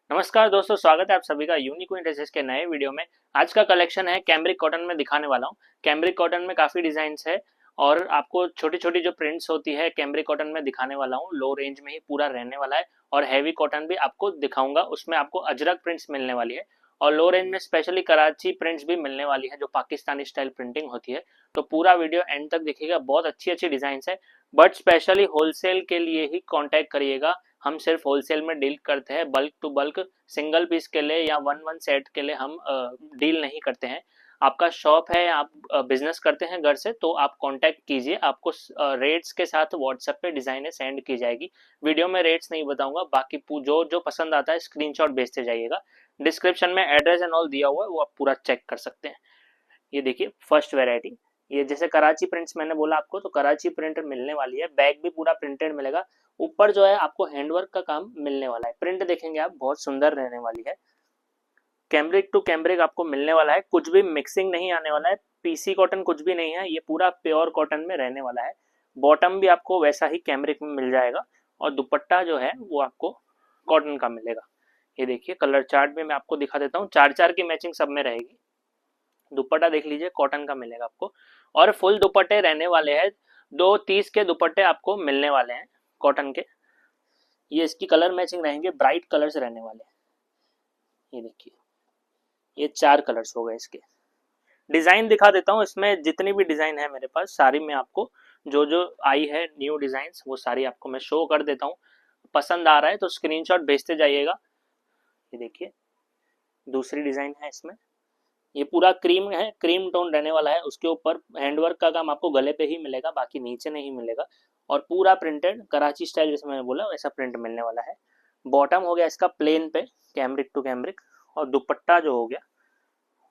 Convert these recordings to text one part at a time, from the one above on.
नमस्कार दोस्तों, स्वागत है आप सभी का यूनिक ड्रेसेस के नए वीडियो में। आज का कलेक्शन है कैमरिक कॉटन में दिखाने वाला हूँ। कैमरिक कॉटन में काफी डिजाइन्स है और आपको छोटी छोटी जो प्रिंट्स होती है कैमरिक कॉटन में दिखाने वाला हूँ। लो रेंज में ही पूरा रहने वाला है और हैवी कॉटन भी आपको दिखाऊंगा। उसमें आपको अजरक प्रिंट्स मिलने वाली है और लो रेंज में स्पेशली कराची प्रिंट्स भी मिलने वाली है जो पाकिस्तानी स्टाइल प्रिंटिंग होती है। तो पूरा वीडियो एंड तक देखिएगा, बहुत अच्छी अच्छी डिजाइन है। बट स्पेशली होलसेल के लिए ही कॉन्टेक्ट करिएगा। हम सिर्फ होलसेल में डील करते हैं, bulk to bulk single piece के लिए या वन वन सेट के लिए हम डील नहीं करते हैं। आपका शॉप है, आप बिजनेस करते हैं घर से, तो आप कांटेक्ट कीजिए। आपको रेट्स के साथ व्हाट्सएप पे डिजाइने सेंड की जाएगी। वीडियो में रेट्स नहीं बताऊंगा, बाकी जो जो पसंद आता है स्क्रीनशॉट भेजते जाइएगा। डिस्क्रिप्शन में एड्रेस एंड ऑल दिया हुआ है, वो आप पूरा चेक कर सकते हैं। ये देखिए फर्स्ट वेराइटी, ये जैसे कराची प्रिंट्स मैंने बोला आपको, तो कराची प्रिंट मिलने वाली है। बैग भी पूरा प्रिंटेड मिलेगा। ऊपर जो है आपको हैंडवर्क का काम मिलने वाला है। प्रिंट देखेंगे आप, बहुत सुंदर रहने वाली है। कैम्ब्रिक टू कैम्ब्रिक आपको मिलने वाला है, कुछ भी मिक्सिंग नहीं आने वाला है। पीसी कॉटन कुछ भी नहीं है, ये पूरा प्योर कॉटन में रहने वाला है। बॉटम भी आपको वैसा ही कैम्ब्रिक में मिल जाएगा और दुपट्टा जो है वो आपको कॉटन का मिलेगा। ये देखिए कलर चार्ट भी मैं आपको दिखा देता हूँ, चार चार की मैचिंग सब में रहेगी। दुपट्टा देख लीजिए, कॉटन का मिलेगा आपको और फुल दुपट्टे रहने वाले हैं। 230 के दुपट्टे आपको मिलने वाले हैं कॉटन के। ये इसकी कलर मैचिंग रहेंगे, ब्राइट कलर्स रहने वाले हैं। ये देखिए, ये चार कलर्स हो गए इसके। डिजाइन दिखा देता हूँ, इसमें जितनी भी डिजाइन है मेरे पास सारी मैं आपको जो जो आई है न्यू डिजाइन वो सारी आपको मैं शो कर देता हूँ। पसंद आ रहा है तो स्क्रीनशॉट भेजते जाइएगा। ये देखिए दूसरी डिजाइन है इसमें, ये पूरा क्रीम है, क्रीम टोन रहने वाला है। उसके ऊपर हैंडवर्क का काम आपको गले पे ही मिलेगा, बाकी नीचे नहीं मिलेगा। और पूरा प्रिंटेड कराची स्टाइल, जैसे मैंने बोला वैसा प्रिंट मिलने वाला है। बॉटम हो गया इसका प्लेन पे, कैमरिक टू कैमरिक। और दुपट्टा जो हो गया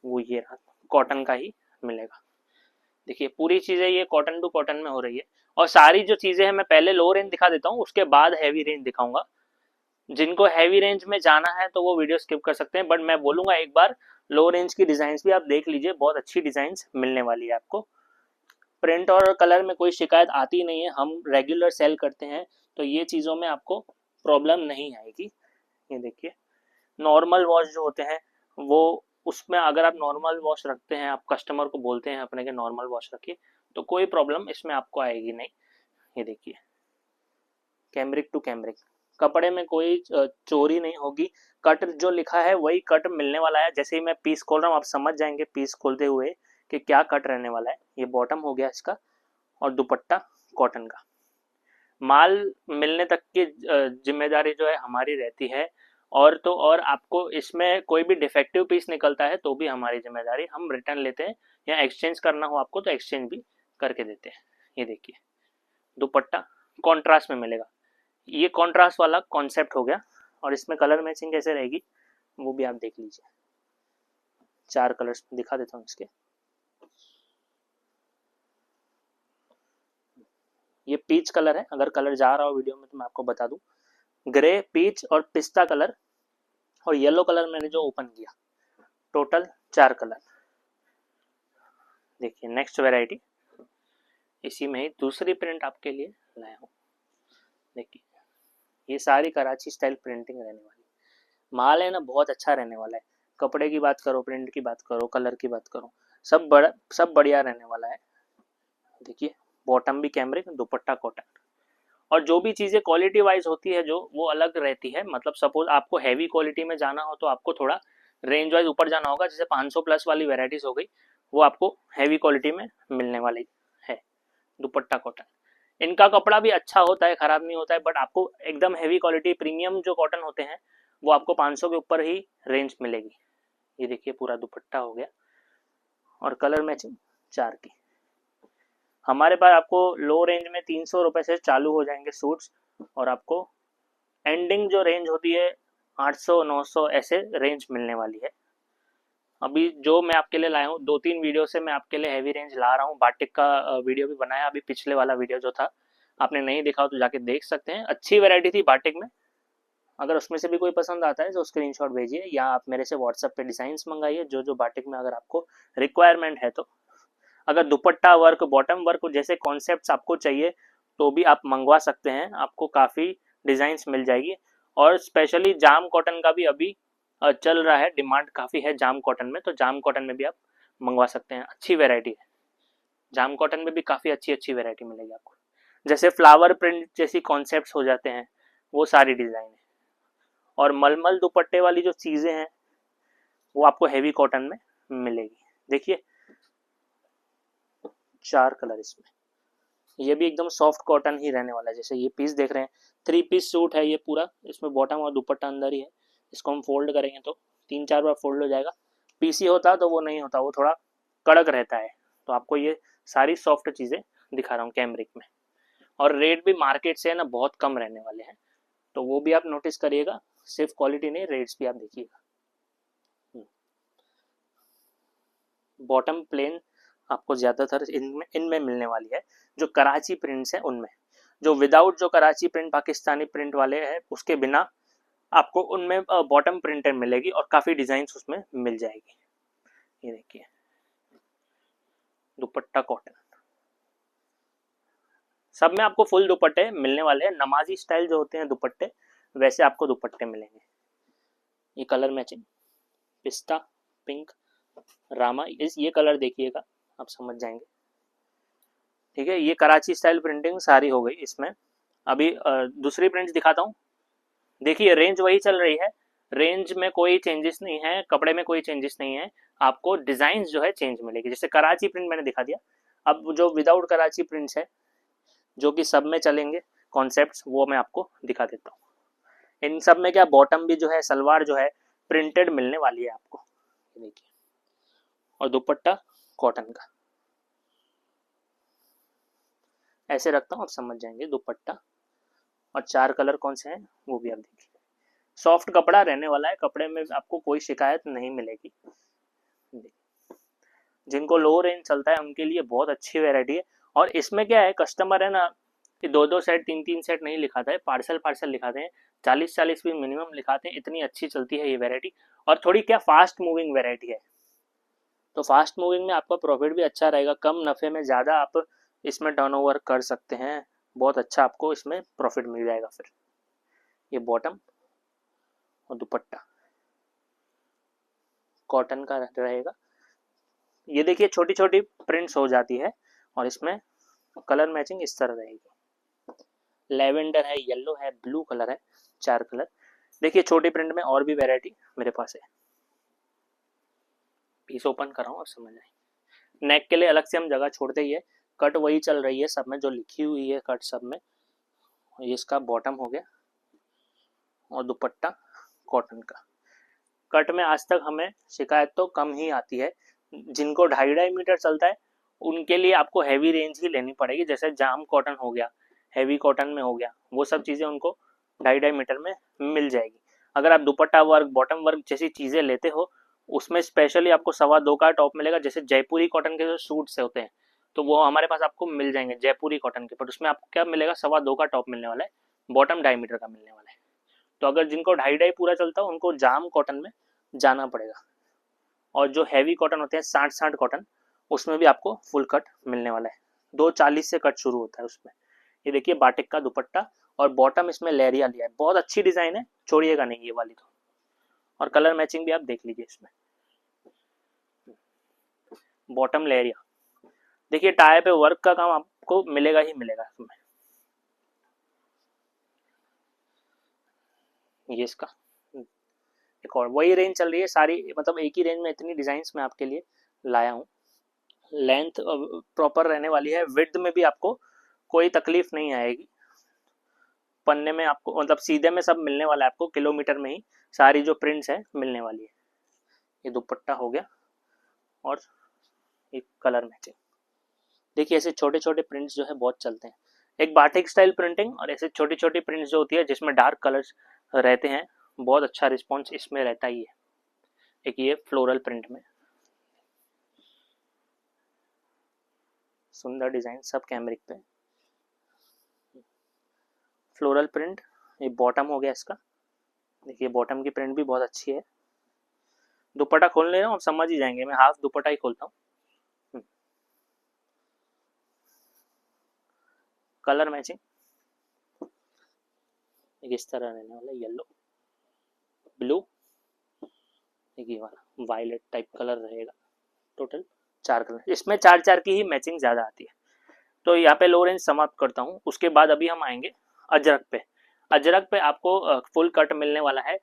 वो ये रहा, कॉटन का ही मिलेगा। देखिए पूरी चीजें ये कॉटन टू कॉटन में हो रही है। और सारी जो चीजें हैं मैं पहले लो रेंज दिखा देता हूँ, उसके बाद हैवी रेंज दिखाऊंगा। जिनको हैवी रेंज में जाना है तो वो वीडियो स्किप कर सकते हैं, बट मैं बोलूंगा एक बार लो रेंज की डिजाइन भी आप देख लीजिए, बहुत अच्छी डिजाइन मिलने वाली है आपको। प्रिंट और कलर में कोई शिकायत आती नहीं है, हम रेगुलर सेल करते हैं तो ये चीजों में आपको प्रॉब्लम नहीं आएगी। ये देखिए नॉर्मल वॉश जो होते हैं वो, उसमें अगर आप नॉर्मल वॉश रखते हैं, आप कस्टमर को बोलते हैं अपने के नॉर्मल वॉश रखिए, तो कोई प्रॉब्लम इसमें आपको आएगी नहीं। ये देखिए कैमरिक टू कैमरिक, कपड़े में कोई चोरी नहीं होगी। कट जो लिखा है वही कट मिलने वाला है। जैसे ही मैं पीस खोल रहा हूँ आप समझ जाएंगे पीस खोलते हुए कि क्या कट रहने वाला है। ये बॉटम हो गया इसका और दुपट्टा कॉटन का। माल मिलने तक की जिम्मेदारी जो है हमारी रहती है। और तो और आपको इसमें कोई भी डिफेक्टिव पीस निकलता है तो भी हमारी जिम्मेदारी, हम रिटर्न लेते हैं या एक्सचेंज करना हो आपको तो एक्सचेंज भी करके देते हैं। ये देखिए दुपट्टा कॉन्ट्रास्ट में मिलेगा, ये कॉन्ट्रास्ट वाला कॉन्सेप्ट हो गया। और इसमें कलर मैचिंग कैसे रहेगी वो भी आप देख लीजिए। चार कलर्स दिखा देता हूँ इसके। ये पीच कलर है, अगर कलर जा रहा हो वीडियो में तो मैं आपको बता दूं। ग्रे, पीच और पिस्ता कलर और येलो कलर मैंने जो ओपन किया, टोटल चार कलर। देखिए नेक्स्ट वेराइटी, इसी में ही दूसरी प्रिंट आपके लिए लाया हूँ। देखिए ये सारी कराची स्टाइल प्रिंटिंग रहने वाली है। माल है ना बहुत अच्छा रहने वाला है। कपड़े की बात करो, प्रिंट की बात करो, कलर की बात करो, सब बढ़िया रहने वाला है। देखिए बॉटम भी कैमरिक, दुपट्टा कॉटन। और जो भी चीजें क्वालिटी वाइज होती है जो वो अलग रहती है। मतलब सपोज आपको हैवी क्वालिटी में जाना हो तो आपको थोड़ा रेंज वाइज ऊपर जाना होगा। जैसे 500 प्लस वाली वेराइटीज हो गई, वो आपको हैवी क्वालिटी में मिलने वाली है। दुपट्टा कॉटन, इनका कपड़ा भी अच्छा होता है, खराब नहीं होता है, बट आपको एकदम हैवी क्वालिटी प्रीमियम जो कॉटन होते हैं वो आपको 500 के ऊपर ही रेंज मिलेगी। ये देखिए पूरा दुपट्टा हो गया और कलर मैचिंग चार की। हमारे पास आपको लो रेंज में 300 रुपए से चालू हो जाएंगे सूट्स, और आपको एंडिंग जो रेंज होती है 800 900 ऐसे रेंज मिलने वाली है। अभी जो मैं आपके लिए लाया हूँ, 2 3 वीडियो से मैं आपके लिए हैवी रेंज ला रहा हूँ। बाटिक का वीडियो भी बनाया, अभी पिछले वाला वीडियो जो था आपने नहीं देखा हो तो जाके देख सकते हैं। अच्छी वैरायटी थी बाटिक में। अगर उसमें से भी कोई पसंद आता है तो स्क्रीनशॉट भेजिए या आप मेरे से व्हाट्सएप पे डिजाइंस मंगाइए जो जो बाटिक में अगर आपको रिक्वायरमेंट है तो। अगर दुपट्टा वर्क, बॉटम वर्क जैसे कॉन्सेप्ट्स आपको चाहिए तो भी आप मंगवा सकते हैं, आपको काफ़ी डिज़ाइंस मिल जाएगी। और स्पेशली जाम कॉटन का भी अभी चल रहा है, डिमांड काफ़ी है जाम कॉटन में, तो जाम कॉटन में भी आप मंगवा सकते हैं, अच्छी वेराइटी है। जाम कॉटन में भी काफ़ी अच्छी अच्छी वेराइटी मिलेगी आपको, जैसे फ्लावर प्रिंट जैसी कॉन्सेप्ट्स हो जाते हैं, वो सारी डिज़ाइन है। और मलमल दुपट्टे वाली जो चीज़ें हैं वो आपको हैवी कॉटन में मिलेगी। देखिए 4 कलर इसमें, ये भी एकदम सॉफ्ट कॉटन ही रहने वाला है। जैसे ये पीस देख रहे हैं, 3 पीस सूट है ये पूरा, इसमें बॉटम और दुपट्टा अंदर ही है। इसको हम फोल्ड करेंगे तो 3-4 बार फोल्ड हो जाएगा। पीसी होता तो वो नहीं होता, वो थोड़ा कड़क रहता है। तो आपको ये सारी सॉफ्ट चीज़ें दिखा रहा हूँ कैमरिक में, और रेट भी मार्केट से है ना बहुत कम रहने वाले हैं, तो वो भी आप नोटिस करिएगा। सिर्फ क्वालिटी नहीं, रेट्स भी आप देखिएगा। बॉटम प्लेन आपको ज़्यादातर इनमें मिलने वाली है, जो कराची प्रिंट्स है उनमें। जो विदाउट जो कराची प्रिंट पाकिस्तानी प्रिंट वाले हैं उसके बिना आपको उनमें बॉटम प्रिंटेड मिलेगी, और काफ़ी डिजाइन उसमें मिल जाएगी। ये देखिए दुपट्टा कॉटन, सब में आपको फुल दुपट्टे मिलने वाले हैं। नमाजी स्टाइल जो होते हैं दुपट्टे, वैसे आपको दुपट्टे मिलेंगे। ये कलर मैचिंग पिस्ता पिंक रामा, इस ये कलर देखिएगा आप समझ जाएंगे। ठीक है, ये कराची स्टाइल प्रिंटिंग सारी हो गई इसमें। अभी दूसरी प्रिंट्स दिखाता हूँ। देखिए रेंज वही चल रही है, रेंज में कोई चेंजेस नहीं है, कपड़े में कोई चेंजेस नहीं है, आपको डिजाइन जो है चेंज मिलेगी। जैसे कराची प्रिंट मैंने दिखा दिया, अब जो विदाउट कराची प्रिंट्स है जो कि सब में चलेंगे कॉन्सेप्ट्स, वो मैं आपको दिखा देता हूँ। इन सब में क्या, बॉटम भी जो है, सलवार जो है प्रिंटेड मिलने वाली है आपको, देखिए। और दुपट्टा कॉटन का, ऐसे रखता हूँ आप समझ जाएंगे। दुपट्टा और 4 कलर कौन से हैं वो भी आप देखिए। सॉफ्ट कपड़ा रहने वाला है, कपड़े में आपको कोई शिकायत नहीं मिलेगी। जिनको लो रेंज चलता है उनके लिए बहुत अच्छी वैरायटी है। और इसमें क्या है, कस्टमर है ना कि 2-2 सेट 3-3 सेट नहीं लिखाता है, पार्सल पार्सल लिखाते हैं, 40-40 भी मिनिमम लिखाते हैं। इतनी अच्छी चलती है ये वैरायटी, और थोड़ी क्या फास्ट मूविंग वैरायटी है, तो फास्ट मूविंग में आपका प्रॉफिट भी अच्छा रहेगा। कम नफ़े में ज़्यादा आप इसमें टर्नओवर कर सकते हैं, बहुत अच्छा आपको इसमें प्रॉफिट मिल जाएगा। फिर ये बॉटम और दुपट्टा कॉटन का रहेगा। ये देखिए छोटी छोटी प्रिंट्स हो जाती है, और इसमें कलर मैचिंग इस तरह रहेगी। लेवेंडर है, येलो है, ब्लू कलर है, 4 कलर। देखिए छोटी प्रिंट में और भी वैरायटी मेरे पास है। पीस ओपन कर रहा हूँ, आप समझ आए। नेक के लिए अलग से हम जगह छोड़ते ही है, कट वही चल रही है सब में जो लिखी हुई है कट सब में। ये इसका बॉटम हो गया, और दुपट्टा कॉटन का। कट में आज तक हमें शिकायत तो कम ही आती है। जिनको 2.5-2.5 मीटर चलता है उनके लिए आपको हैवी रेंज ही लेनी पड़ेगी, जैसे जाम कॉटन हो गया, हैवी कॉटन में हो गया, वो सब चीज़ें उनको 2.5-2.5 मीटर में मिल जाएगी। अगर आप दुपट्टा वर्क बॉटम वर्क जैसी चीज़ें लेते हो, उसमें स्पेशली आपको 2.25 का टॉप मिलेगा। जैसे जयपुरी कॉटन के जो सूट्स होते हैं, तो वो हमारे पास आपको मिल जाएंगे जयपुरी कॉटन के, पर उसमें आपको क्या मिलेगा, 2.25 का टॉप मिलने वाला है, बॉटम 2.5 मीटर का मिलने वाला है। तो अगर जिनको 2.5-2.5 पूरा चलता है उनको जाम कॉटन में जाना पड़ेगा। और जो हैवी कॉटन होते हैं 60-60 कॉटन, उसमें भी आपको फुल कट मिलने वाला है। 2.40 से कट शुरू होता है उसमें। ये देखिए बाटिक का दुपट्टा, और बॉटम इसमें लेरिया लिया है, बहुत अच्छी डिजाइन है, छोड़िएगा नहीं ये वाली तो। और कलर मैचिंग भी आप देख लीजिए इसमें। बॉटम लेरिया, देखिए टाई पे वर्क का काम आपको मिलेगा ही मिलेगा इसमें। ये इसका एक और वही रेंज चल रही है सारी, मतलब एक ही रेंज में इतनी डिजाइन्स मैं आपके लिए लाया हूँ। लेंथ प्रॉपर रहने वाली है, विड्थ में भी आपको कोई तकलीफ नहीं आएगी। पन्ने में आपको मतलब सीधे में सब मिलने वाला है आपको, किलोमीटर में ही सारी जो प्रिंट्स है मिलने वाली है। ये दुपट्टा हो गया, और एक कलर मैचिंग। देखिए ऐसे छोटे छोटे प्रिंट्स जो है बहुत चलते हैं, एक बाटिक स्टाइल प्रिंटिंग, और ऐसे छोटी छोटी प्रिंट्स जो होती है जिसमें डार्क कलर्स रहते हैं, बहुत अच्छा रिस्पॉन्स इसमें रहता ही है। एक ये फ्लोरल प्रिंट में सुंदर डिजाइन, सब कैमरिक पे फ्लोरल प्रिंट। ये बॉटम हो गया इसका, देखिए बॉटम की प्रिंट भी बहुत अच्छी है। दुपट्टा खोल ले रहा हूँ, आप समझ ही जाएंगे, मैं हाफ दुपट्टा ही खोलता हूँ। कलर मैचिंग, एक इस तरह रहने वाला येलो, ब्लू, एक ये वाला वायलेट टाइप कलर रहेगा। टोटल 4 कलर, इसमें 4 की ही मैचिंग ज़्यादा आती है। तो यहाँ पे लो रेंज समाप्त करता हूँ। उसके बाद अभी हम आएंगे अजरक पे। अजरक पे आपको फुल कट मिलने वाला है।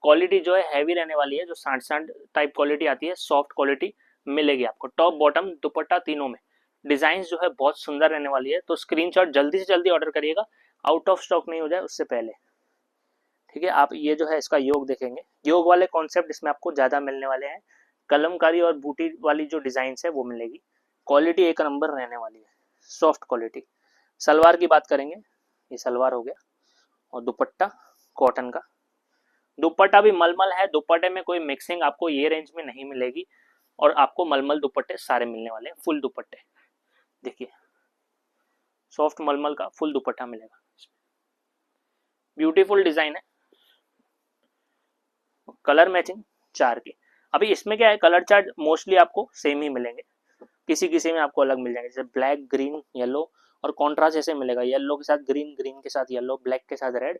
क्वालिटी जो है हैवी रहने वाली है, जो 60 टाइप क्वालिटी आती है, सॉफ्ट क्वालिटी मिलेगी आपको। टॉप बॉटम दुपट्टा तीनों में डिजाइन जो है बहुत सुंदर रहने वाली है। तो स्क्रीनशॉट जल्दी से जल्दी ऑर्डर करिएगा, आउट ऑफ स्टॉक नहीं हो जाए उससे पहले। ठीक है, आप ये जो है इसका योग देखेंगे, योग वाले कॉन्सेप्ट इसमें आपको ज्यादा मिलने वाले हैं। कलमकारी और बूटी वाली जो डिजाइन है वो मिलेगी। क्वालिटी एक नंबर रहने वाली है, सॉफ्ट क्वालिटी। सलवार की बात करेंगे, ये सलवार हो गया, और दुपट्टा कॉटन का। दुपट्टा भी मलमल है, दुपट्टे में कोई मिक्सिंग आपको ये रेंज में नहीं मिलेगी। और आपको मलमल दुपट्टे सारे मिलने वाले हैं, फुल दुपट्टे। देखिए सॉफ्ट मलमल का फुल दुपट्टा मिलेगा, ब्यूटीफुल डिजाइन है। कलर मैचिंग 4 की। अभी इसमें क्या है, कलर चार्ट मोस्टली आपको सेम ही मिलेंगे, किसी किसी में आपको अलग मिल जाएंगे, जैसे ब्लैक, ग्रीन, येलो, और कॉन्ट्रास्ट ऐसे मिलेगा, येलो के साथ ग्रीन, ग्रीन के साथ येलो, ब्लैक के साथ रेड,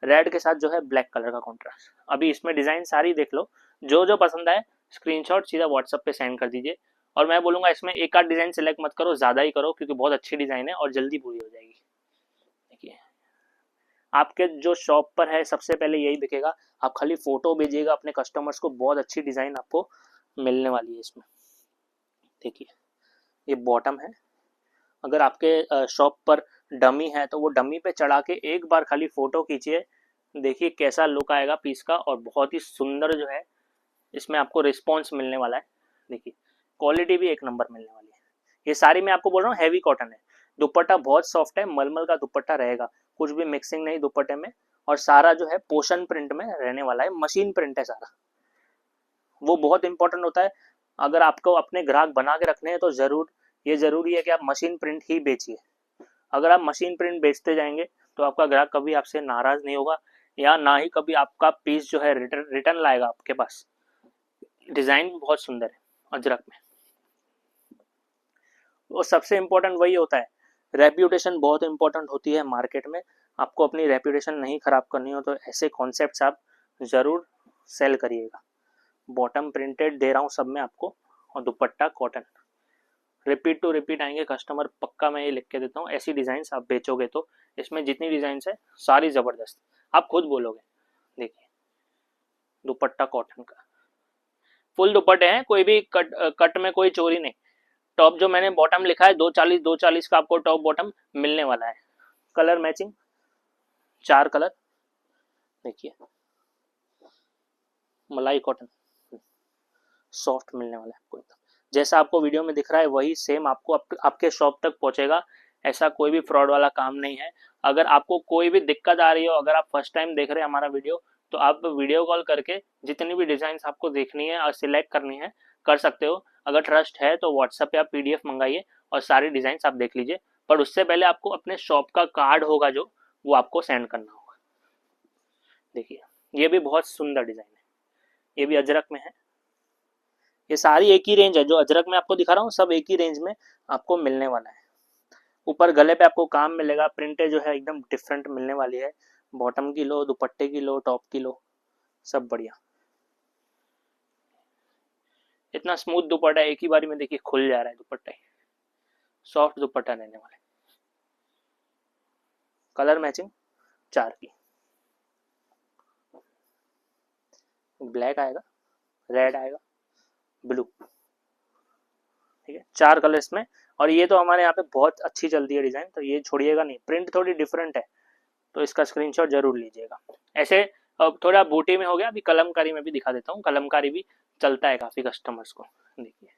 रेड के साथ जो है ब्लैक कलर का कॉन्ट्रास्ट। अभी इसमें डिजाइन सारी देख लो, जो जो पसंद आए स्क्रीनशॉट सीधा व्हाट्सएप पे सेंड कर दीजिए। और मैं बोलूंगा इसमें एक आध डिजाइन सिलेक्ट मत करो, ज्यादा ही करो, क्योंकि बहुत अच्छी डिजाइन है और जल्दी पूरी हो जाएगी। देखिए आपके जो शॉप पर है सबसे पहले यही दिखेगा, आप खाली फोटो भेजिएगा अपने कस्टमर्स को, बहुत अच्छी डिजाइन आपको मिलने वाली है इसमें। देखिए ये बॉटम है, अगर आपके शॉप पर डमी है तो वो डमी पे चढ़ा के एक बार खाली फोटो खींचिए, देखिए कैसा लुक आएगा पीस का, और बहुत ही सुंदर जो है इसमें आपको रिस्पॉन्स मिलने वाला है। देखिए क्वालिटी भी एक नंबर मिलने वाली है। ये सारी मैं आपको बोल रहा हूँ हैवी कॉटन है, दुपट्टा बहुत सॉफ्ट है, मलमल का दुपट्टा रहेगा, कुछ भी मिक्सिंग नहीं दुपट्टे में। और सारा जो है पोशन प्रिंट में रहने वाला है, मशीन प्रिंट है सारा, वो बहुत इंपॉर्टेंट होता है। अगर आपको अपने ग्राहक बना के रखने हैं तो ये जरूरी है कि आप मशीन प्रिंट ही बेचिए। अगर आप मशीन प्रिंट बेचते जाएंगे तो आपका ग्राहक कभी आपसे नाराज नहीं होगा, या ना ही कभी आपका पीस जो है रिटर्न लाएगा आपके पास। डिजाइन भी बहुत सुंदर है अजरक में। वो सबसे इम्पोर्टेंट वही होता है, रेप्यूटेशन बहुत इंपॉर्टेंट होती है मार्केट में। आपको अपनी रेप्यूटेशन नहीं खराब करनी हो तो ऐसे कॉन्सेप्ट्स आप जरूर सेल करिएगा। बॉटम प्रिंटेड दे रहा हूँ सब में आपको, और dupatta cotton. Repeat to repeat आएंगे कस्टमर, पक्का मैं ये लिख के देता हूँ। ऐसी डिजाइन आप बेचोगे तो इसमें जितनी डिजाइन है सारी जबरदस्त, आप खुद बोलोगे। देखिए दुपट्टा कॉटन का, फुल दुपट्टे हैं, कोई भी कट में कोई चोरी नहीं। टॉप जो मैंने बॉटम लिखा है 240 का आपको टॉप बॉटम मिलने वाला है। Colour matching 4 colour. देखिए मलाई कॉटन सॉफ्ट मिलने वाला है आपको एकदम, जैसा आपको वीडियो में दिख रहा है वही सेम आपको आपके शॉप तक पहुंचेगा। ऐसा कोई भी फ्रॉड वाला काम नहीं है। अगर आपको कोई भी दिक्कत आ रही हो, अगर आप फर्स्ट टाइम देख रहे हैं हमारा वीडियो, तो आप वीडियो कॉल करके जितनी भी डिजाइन आपको देखनी है और सिलेक्ट करनी है कर सकते हो। अगर ट्रस्ट है तो व्हाट्सएप पे आप पीडीएफ मंगाइए और सारी डिजाइन आप देख लीजिए, पर उससे पहले आपको अपने शॉप का कार्ड होगा जो, वो आपको सेंड करना होगा। देखिए ये भी बहुत सुंदर डिजाइन है, ये भी अजरक में है। ये सारी एक ही रेंज है, जो अजरक में आपको दिखा रहा हूँ सब एक ही रेंज में आपको मिलने वाला है। ऊपर गले पे आपको काम मिलेगा, प्रिंटे जो है एकदम डिफरेंट मिलने वाली है। बॉटम की लो, दुपट्टे की लो, टॉप की लो, सब बढ़िया। इतना स्मूथ दुपट्टा एक ही बारी में देखिए खुल जा रहा है दुपट्टा, सॉफ्ट दुपट्टा रहने वाला है। कलर मैचिंग 4 की, ब्लैक आएगा, रेड आएगा, ब्लू। ठीक है 4 कलर इसमें। और ये तो हमारे यहाँ पे बहुत अच्छी चलती है डिजाइन, तो ये छोड़िएगा नहीं, प्रिंट थोड़ी डिफरेंट है तो इसका स्क्रीनशॉट जरूर लीजिएगा। ऐसे अब थोड़ा बूटी में हो गया, अभी कलमकारी में भी दिखा देता हूँ। कलमकारी भी चलता है काफी कस्टमर्स को। देखिए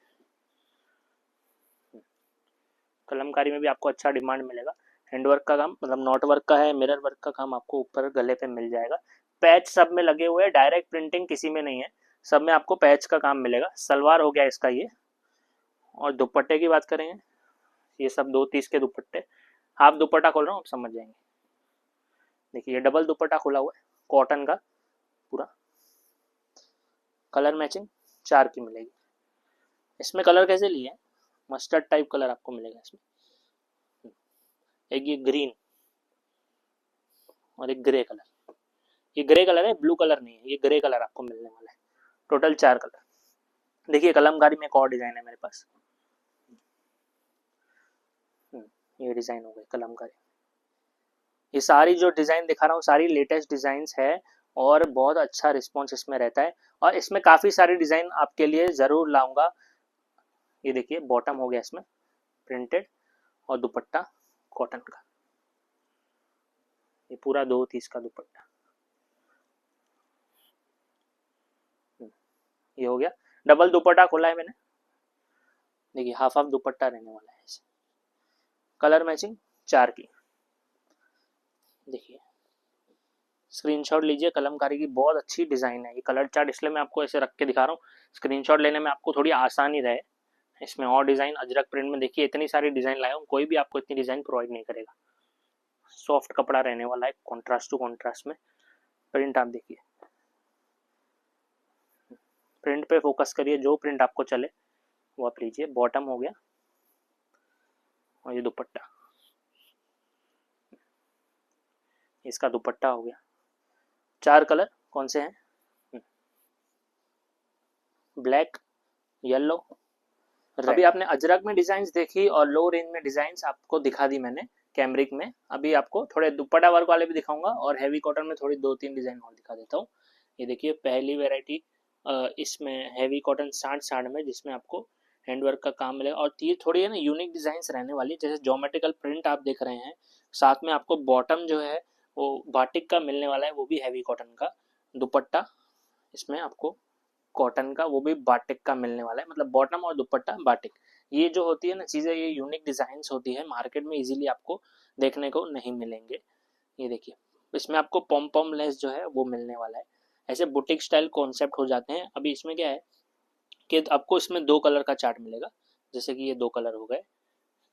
कलमकारी में भी आपको अच्छा डिमांड मिलेगा। हैंडवर्क का काम, मतलब नॉट वर्क का है, मिरर वर्क का काम आपको ऊपर गले पे मिल जाएगा। पैच सब में लगे हुए हैं, डायरेक्ट प्रिंटिंग किसी में नहीं है, सब में आपको पैच का काम मिलेगा। सलवार हो गया इसका ये। और दुपट्टे की बात करेंगे, ये सब 230 के दुपट्टे। हाफ दुपट्टा खोल रहा हूँ, आप समझ जाएंगे। देखिए ये डबल दुपट्टा खुला हुआ है, कॉटन का पूरा। कलर मैचिंग 4 की मिलेगी। इसमें कलर कैसे लिए हैं, मस्टर्ड टाइप कलर आपको मिलेगा इसमें, एक ये ग्रीन और एक ग्रे कलर। ये ग्रे कलर है, ब्लू कलर नहीं है, ये ग्रे कलर आपको मिलने वाला है। Total 4 colour. देखिए कलमकारी में एक और डिजाइन है मेरे पास, ये डिजाइन हो गई कलमकारी। ये सारी जो डिजाइन दिखा रहा हूँ सारी लेटेस्ट डिजाइन्स है और बहुत अच्छा रिस्पॉन्स इसमें रहता है, और इसमें काफी सारी डिजाइन आपके लिए जरूर लाऊंगा। ये देखिए बॉटम हो गया इसमें प्रिंटेड, और दुपट्टा कॉटन का, ये पूरा 2 30 का दुपट्टा, ये हो गया। डबल दुपट्टा खोला है मैंने, देखिए हाफ हाफ दुपट्टा रहने वाला है इसे। कलर मैचिंग 4 की, देखिए स्क्रीनशॉट लीजिए। कलमकारी की बहुत अच्छी डिजाइन है। ये कलर चार्ट इसलिए मैं आपको ऐसे रख के दिखा रहा हूँ, स्क्रीनशॉट लेने में आपको थोड़ी आसानी रहे। इसमें और डिजाइन अजरक प्रिंट में देखिए इतनी सारी डिजाइन लाया हूँ, कोई भी आपको इतनी डिजाइन प्रोवाइड नहीं करेगा। सॉफ्ट कपड़ा रहने वाला है, कॉन्ट्रास्ट टू कॉन्ट्रास्ट में। प्रिंट आप देखिए, प्रिंट पे फोकस करिए, जो प्रिंट आपको चले वो आप लीजिए। बॉटम हो गया और ये दुपट्टा, इसका दुपट्टा हो गया। 4 कलर कौन से हैं? Black, yellow. अभी आपने अजरक में डिजाइन देखी और लो रेंज में डिजाइन आपको दिखा दी मैंने कैमरिक में। अभी आपको थोड़े दुपट्टा वर्क वाले भी दिखाऊंगा और हैवी कॉटन में थोड़ी 2 3 डिजाइन और दिखा देता हूँ। ये देखिए पहली वेराइटी इसमें हैवी कॉटन साठ में, जिसमें आपको हैंडवर्क का काम मिलेगा, और ये थोड़ी है ना यूनिक डिजाइन रहने वाली, जैसे ज्योमेट्रिकल प्रिंट आप देख रहे हैं। साथ में आपको बॉटम जो है वो बाटिक का मिलने वाला है, वो भी हैवी कॉटन का। दुपट्टा इसमें आपको कॉटन का, वो भी बाटिक का मिलने वाला है, मतलब बॉटम और दुपट्टा बाटिक। ये जो होती है ना चीजें, ये यूनिक डिजाइन्स होती है, मार्केट में इजीली आपको देखने को नहीं मिलेंगे। ये देखिए इसमें आपको पॉम पॉम लेस जो है वो मिलने वाला है। ऐसे बुटीक स्टाइल कॉन्सेप्ट हो जाते हैं। अभी इसमें क्या है कि आपको इसमें 2 कलर का चार्ट मिलेगा, जैसे कि ये 2 कलर हो गए,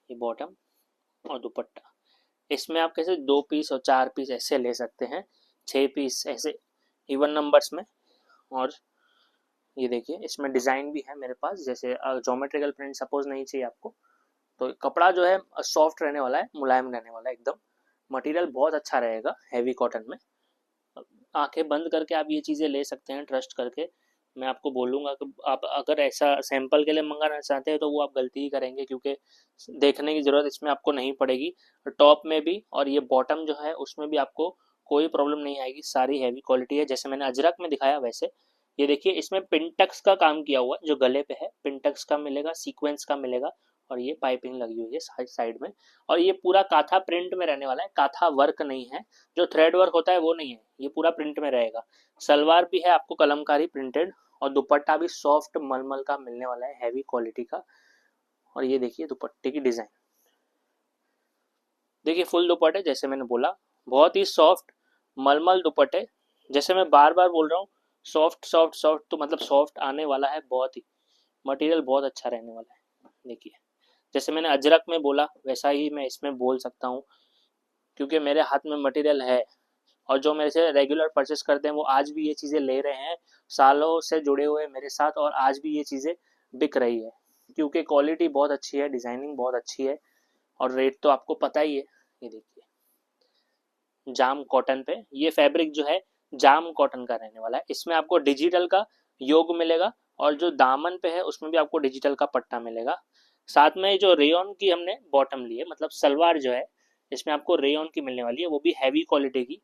ये बॉटम और दुपट्टा। इसमें आप कैसे 2 पीस और 4 पीस ऐसे ले सकते हैं, 6 पीस ऐसे इवन नंबर्स में। और ये देखिए इसमें डिजाइन भी है मेरे पास, जैसे ज्योमेट्रिकल प्रिंट सपोज नहीं चाहिए आपको, तो कपड़ा जो है सॉफ्ट रहने वाला है, मुलायम रहने वाला है एकदम। मटेरियल बहुत अच्छा रहेगा हैवी कॉटन में। आंखें बंद करके आप ये चीज़ें ले सकते हैं ट्रस्ट करके। मैं आपको बोलूँगा कि आप अगर ऐसा सैंपल के लिए मंगाना चाहते हैं तो वो आप गलती ही करेंगे, क्योंकि देखने की ज़रूरत इसमें आपको नहीं पड़ेगी। टॉप में भी और ये बॉटम जो है उसमें भी आपको कोई प्रॉब्लम नहीं आएगी, सारी हैवी क्वालिटी है जैसे मैंने अजरक में दिखाया वैसे। ये देखिए इसमें पिंटक्स का काम किया हुआ है, जो गले पे है पिंटक्स का मिलेगा, सीक्वेंस का मिलेगा, और ये पाइपिंग लगी हुई है साइड में। और ये पूरा काथा प्रिंट में रहने वाला है, काथा वर्क नहीं है, जो थ्रेड वर्क होता है वो नहीं है, ये पूरा प्रिंट में रहेगा। सलवार भी है आपको कलमकारी प्रिंटेड, और दुपट्टा भी सॉफ्ट मलमल का मिलने वाला है, हैवी क्वालिटी का। और ये देखिए दुपट्टे की डिजाइन, देखिए फुल दुपट्टे जैसे मैंने बोला, बहुत ही सॉफ्ट मलमल दुपट्टे। जैसे मैं बार बार बोल रहा हूँ सॉफ्ट सॉफ्ट सॉफ्ट, तो मतलब सॉफ्ट आने वाला है, बहुत ही मटेरियल बहुत अच्छा रहने वाला है। देखिए जैसे मैंने अजरक में बोला वैसा ही मैं इसमें बोल सकता हूँ, क्योंकि मेरे हाथ में मटेरियल है, और जो मेरे से रेगुलर परचेस करते हैं वो आज भी ये चीज़ें ले रहे हैं, सालों से जुड़े हुए मेरे साथ, और आज भी ये चीज़ें बिक रही है, क्योंकि क्वालिटी बहुत अच्छी है, डिजाइनिंग बहुत अच्छी है, और रेट तो आपको पता ही है। ये देखिए जाम कॉटन पे, ये फैब्रिक जो है जाम कॉटन का रहने वाला है। इसमें आपको डिजिटल का योग मिलेगा, और जो दामन पे है उसमें भी आपको डिजिटल का पट्टा मिलेगा। साथ में जो रेयन की हमने बॉटम ली है, मतलब सलवार जो है इसमें आपको रेयन की मिलने वाली है, वो भी हैवी क्वालिटी की।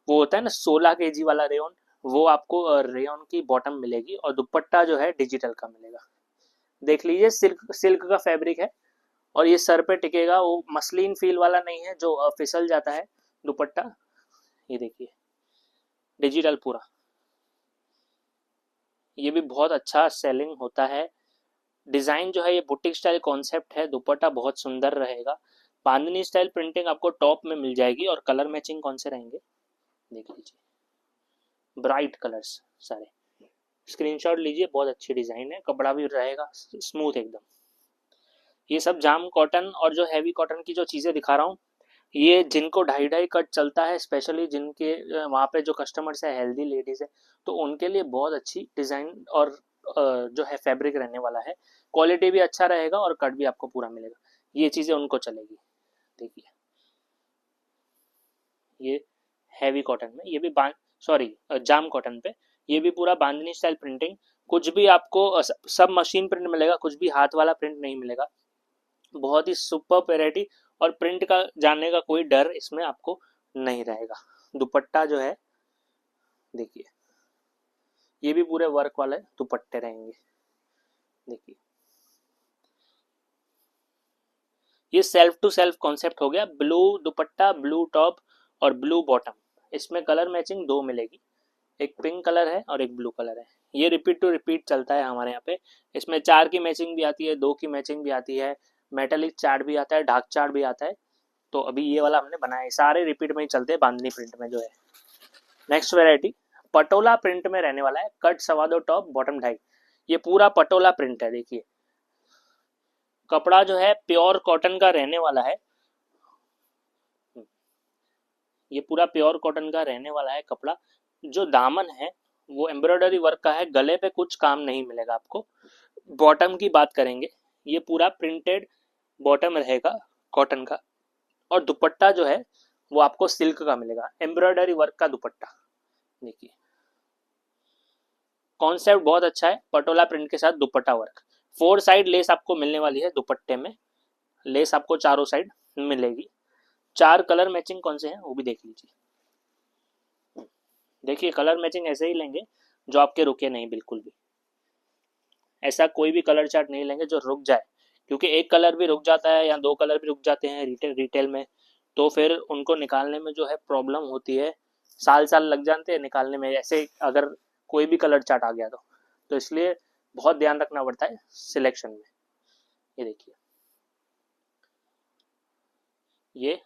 वो होता है ना 16 kg वाला रेयन, वो आपको रेयन की बॉटम मिलेगी, और दुपट्टा जो है डिजिटल का मिलेगा। देख लीजिए सिल्क सिल्क का फैब्रिक है, और ये सर पे टिकेगा, वो मसलिन फील वाला नहीं है जो फिसल जाता है दुपट्टा। ये देखिए डिजिटल पूरा, ये भी बहुत अच्छा सेलिंग होता है। डिजाइन जो है ये बुटीक स्टाइल कॉन्सेप्ट है, दुपट्टा बहुत सुंदर रहेगा। बांधनी स्टाइल प्रिंटिंग आपको टॉप में मिल जाएगी, और कलर मैचिंग कौन से रहेंगे देख लीजिए, ब्राइट कलर्स सारे। स्क्रीनशॉट लीजिए, बहुत अच्छी डिजाइन है, कपड़ा भी रहेगा स्मूथ एकदम। ये सब जाम कॉटन और जो हैवी कॉटन की जो चीजें दिखा रहा हूँ, ये जिनको 2.5 कट चलता है, स्पेशली जिनके वहाँ पे जो कस्टमर्स है हेल्दी लेडीज है, तो उनके लिए बहुत अच्छी डिजाइन और जो है फैब्रिक रहने वाला है। क्वालिटी भी अच्छा रहेगा और कट भी आपको पूरा मिलेगा, ये चीजें उनको चलेगी। देखिए ये हैवी कॉटन में, ये भी सॉरी जाम कॉटन पे। ये भी पूरा बांधनी स्टाइल प्रिंटिंग, कुछ भी आपको सब मशीन प्रिंट मिलेगा, कुछ भी हाथ वाला प्रिंट नहीं मिलेगा। बहुत ही सुपर वैरायटी, और प्रिंट का जानने का कोई डर इसमें आपको नहीं रहेगा। दुपट्टा जो है देखिए, ये भी पूरे वर्क वाले दुपट्टे रहेंगे। देखिए ये सेल्फ टू सेल्फ कॉन्सेप्ट हो गया। ब्लू दुपट्टा, ब्लू टॉप और ब्लू बॉटम। इसमें कलर मैचिंग दो मिलेगी, एक पिंक कलर है और एक ब्लू कलर है। ये रिपीट टू रिपीट चलता है हमारे यहाँ पे। इसमें 4 की मैचिंग भी आती है, 2 की मैचिंग भी आती है, मेटेलिक चार्ट भी आता है, डार्क चार्ट भी आता है। तो अभी ये वाला हमने बनाया है, सारे रिपीट में ही चलते हैं बांधनी प्रिंट में जो है। नेक्स्ट वेराइटी पटोला प्रिंट में रहने वाला है। Cut 2.25 top, bottom 2.5। ये पूरा पटोला प्रिंट है। देखिए कपड़ा जो है प्योर कॉटन का रहने वाला है। ये पूरा प्योर कॉटन का रहने वाला है कपड़ा। जो दामन है वो एम्ब्रॉयडरी वर्क का है, गले पे कुछ काम नहीं मिलेगा आपको। बॉटम की बात करेंगे, ये पूरा प्रिंटेड बॉटम रहेगा कॉटन का, और दुपट्टा जो है वो आपको सिल्क का मिलेगा, एम्ब्रॉयडरी वर्क का दुपट्टा। देखिए कॉन्सेप्ट बहुत अच्छा है, पटोला प्रिंट के साथ दुपट्टा वर्क। 4 साइड लेस आपको मिलने वाली है दुपट्टे में, लेस आपको चारों साइड मिलेगी। 4 कलर मैचिंग कौन से हैं वो भी देख लीजिए। देखिए कलर मैचिंग ऐसे ही लेंगे जो आपके रुके नहीं, बिल्कुल भी ऐसा कोई भी कलर चार्ट नहीं लेंगे जो रुक जाए, क्योंकि एक कलर भी रुक जाता है या 2 कलर भी रुक जाते हैं रिटेल में, तो फिर उनको निकालने में जो है प्रॉब्लम होती है, साल साल लग जाते हैं निकालने में, ऐसे अगर कोई भी कलर चार्ट आ गया तो इसलिए बहुत ध्यान रखना पड़ता है सिलेक्शन में। ये देखिए ये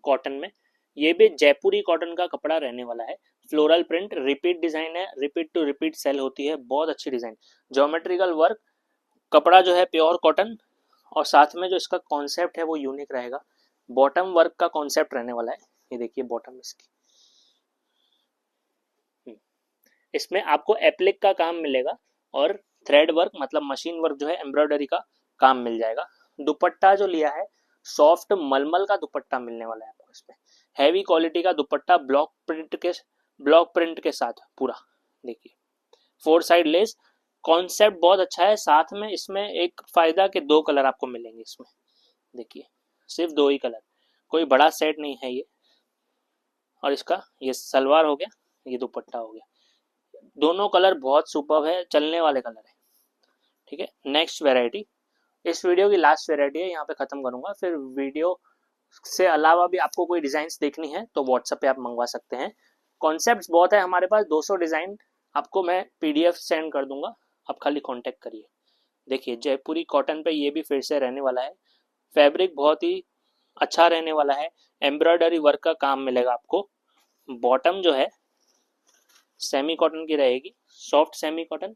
कॉटन में, ये भी जयपुरी कॉटन का कपड़ा रहने वाला है। फ्लोरल प्रिंट, रिपीट डिजाइन है, रिपीट टू रिपीट सेल होती है, बहुत अच्छी डिजाइन, ज्योमेट्रिकल वर्क, कपड़ा जो है प्योर कॉटन, और साथ में जो इसका कॉन्सेप्ट है वो यूनिक रहेगा। बॉटम वर्क का कॉन्सेप्ट रहने वाला है। ये देखिए बॉटम इसकी, इसमें आपको एप्लिक का काम मिलेगा और थ्रेड वर्क मतलब मशीन वर्क जो है एम्ब्रॉयडरी का काम मिल जाएगा। दुपट्टा जो लिया है सॉफ्ट मलमल का दुपट्टा मिलने वाला है आपको इसमें, हैवी क्वालिटी का दुपट्टा, ब्लॉक प्रिंट के साथ पूरा। देखिए 4 साइड लेस, कॉन्सेप्ट बहुत अच्छा है। साथ में इसमें एक फायदा के 2 कलर आपको मिलेंगे इसमें। देखिए सिर्फ 2 ही कलर, कोई बड़ा सेट नहीं है ये। और इसका ये सलवार हो गया, ये दुपट्टा हो गया, दोनों कलर बहुत सुपर्ब है, चलने वाले कलर है। ठीक है नेक्स्ट वेराइटी, इस वीडियो की लास्ट वेराइटी है, यहाँ पे खत्म करूंगा। फिर वीडियो से अलावा भी आपको कोई डिजाइन देखनी है तो व्हाट्सएप पे आप मंगवा सकते हैं। कॉन्सेप्ट बहुत है हमारे पास, 200 डिजाइन आपको मैं पीडीएफ सेंड कर दूंगा, आप खाली कांटेक्ट करिए। देखिए जयपुरी कॉटन पे ये भी फिर से रहने वाला है, फैब्रिक बहुत ही अच्छा रहने वाला है, एम्ब्रॉयडरी वर्क का काम मिलेगा आपको। बॉटम जो है सेमी कॉटन की रहेगी, सॉफ्ट सेमी कॉटन,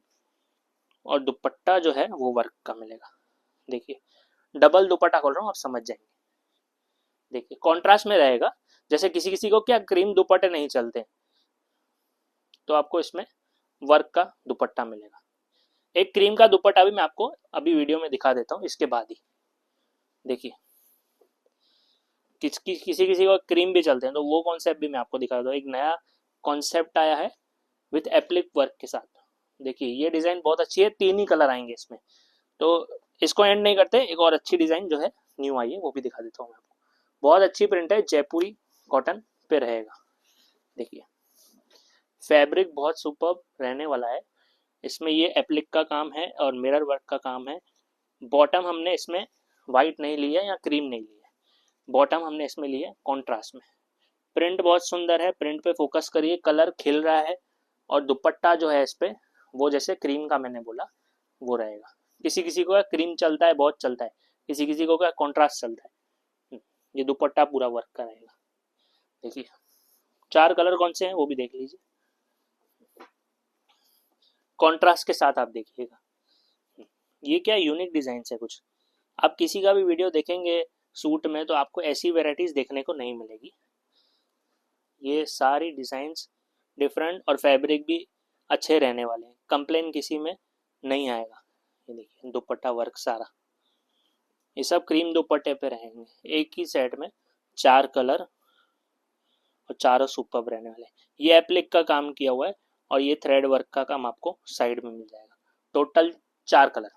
और दुपट्टा जो है वो वर्क का मिलेगा। देखिए डबल दुपट्टा खोल रहा हूँ, आप समझ जाएंगे। देखिए कॉन्ट्रास्ट में रहेगा, जैसे किसी किसी को क्या क्रीम दुपट्टे नहीं चलते, तो आपको इसमें वर्क का दुपट्टा मिलेगा। एक क्रीम का दुपट्टा भी मैं आपको अभी वीडियो में दिखा देता हूँ इसके बाद ही। देखिए किसी किसी को क्रीम भी चलते हैं, तो वो कॉन्सेप्ट भी मैं आपको दिखा देता हूँ। एक नया कॉन्सेप्ट आया है विथ एप्लिक वर्क के साथ। देखिए ये डिजाइन बहुत अच्छी है, 3 ही कलर आएंगे इसमें, तो इसको एंड नहीं करते, एक और अच्छी डिजाइन जो है न्यू आई है वो भी दिखा देता हूँ मैं आपको। बहुत अच्छी प्रिंट है, जयपुरी कॉटन पे रहेगा। देखिए फैब्रिक बहुत सुपर्ब रहने वाला है, इसमें ये एप्लिक का काम है और मिरर वर्क का काम है। बॉटम हमने इसमें वाइट नहीं लिया या क्रीम नहीं लिया, बॉटम हमने इसमें लिया कॉन्ट्रास्ट में। प्रिंट बहुत सुंदर है, प्रिंट पे फोकस करिए, कलर खिल रहा है, और दुपट्टा जो है इस पे वो जैसे क्रीम का मैंने बोला वो रहेगा। किसी किसी को क्रीम चलता है, बहुत चलता है, किसी किसी को कॉन्ट्रास्ट चलता है। ये दुपट्टा पूरा वर्क का रहेगा। देखिए 4 कलर कौन से हैं वो भी देख लीजिए, कॉन्ट्रास्ट के साथ आप देखिएगा। ये क्या यूनिक डिजाइन है कुछ, आप किसी का भी वीडियो देखेंगे सूट में तो आपको ऐसी वेराइटीज देखने को नहीं मिलेगी। ये सारी डिजाइन्स डिफरेंट और फैब्रिक भी अच्छे रहने वाले हैं, कंप्लेन किसी में नहीं आएगा। ये देखिए दुपट्टा वर्क सारा, ये सब क्रीम दुपट्टे पे रहेंगे। एक ही सेट में 4 कलर और चारों सुपर रहने वाले। ये एप्लिक का काम किया हुआ है और ये थ्रेड वर्क का काम आपको साइड में मिल जाएगा। Total 4 colour.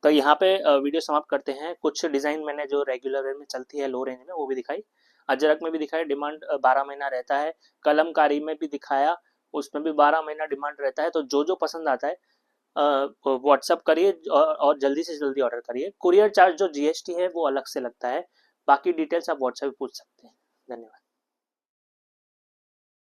तो यहाँ पे वीडियो समाप्त करते हैं। कुछ डिज़ाइन मैंने जो रेगुलर वेयर में चलती है लो रेंज में वो भी दिखाई, अजरक में भी दिखाई, डिमांड 12 महीना रहता है, कलमकारी में भी दिखाया, उसमें भी 12 महीना डिमांड रहता है। तो जो जो पसंद आता है व्हाट्सअप करिए और जल्दी से जल्दी ऑर्डर करिए। कुरियर चार्ज जो जीएसटी है वो अलग से लगता है, बाकी डिटेल्स आप व्हाट्सएप पे पूछ सकते हैं। धन्यवाद।